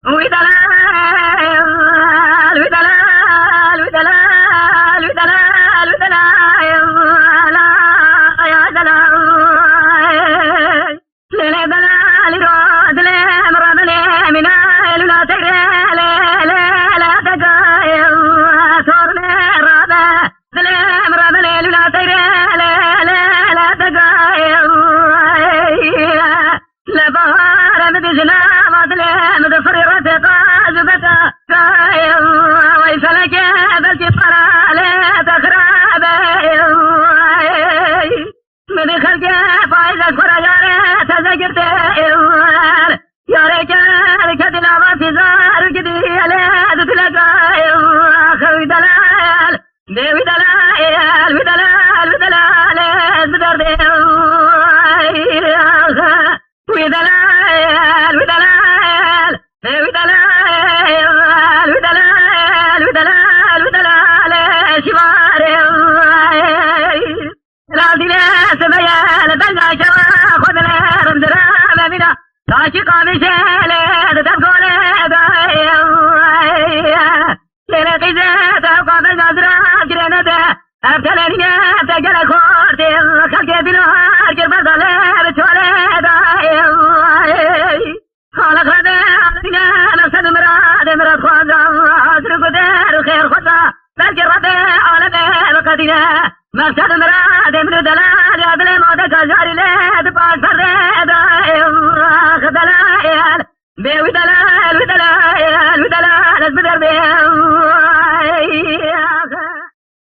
ودلال ودلال ودلال ودلال ودلال يا دلال ليلة دلال راد لهم رملي من لا تقري لا تقري صور لي رابع لهم رملي لا تقري لا تقري لبهار مدجنا مدلي مدفري رتقا زبتا كايم ويسلك بالكفر على تخرابي مدخل فايز اكبر ياري تذكرت ياري كدلا وفزار كدي على تتلقى خوي دلال ديوي دلال ودلال ودلال بدر ودلال ودلال ودلال ودلال ودلال ودلال شواري راضي لا سبيان دلع شوا خذ الهرم درام منا عاشق بشيل تبقى ليلة قزات أوقات الغزرة جرينته أبتلني أبتجل خورتي خلقي بنهار كربة ظلام تولد خالق ربي عطينا نفسد مراد خوانا أسرق دير خير خطا بلك ربي عالمي بقدنا مفسد مراد من دلال يبلي موتك جاري ليه تباش فرد أخ دلال بيوي دلال ودلال ودلال اسبدر بيوي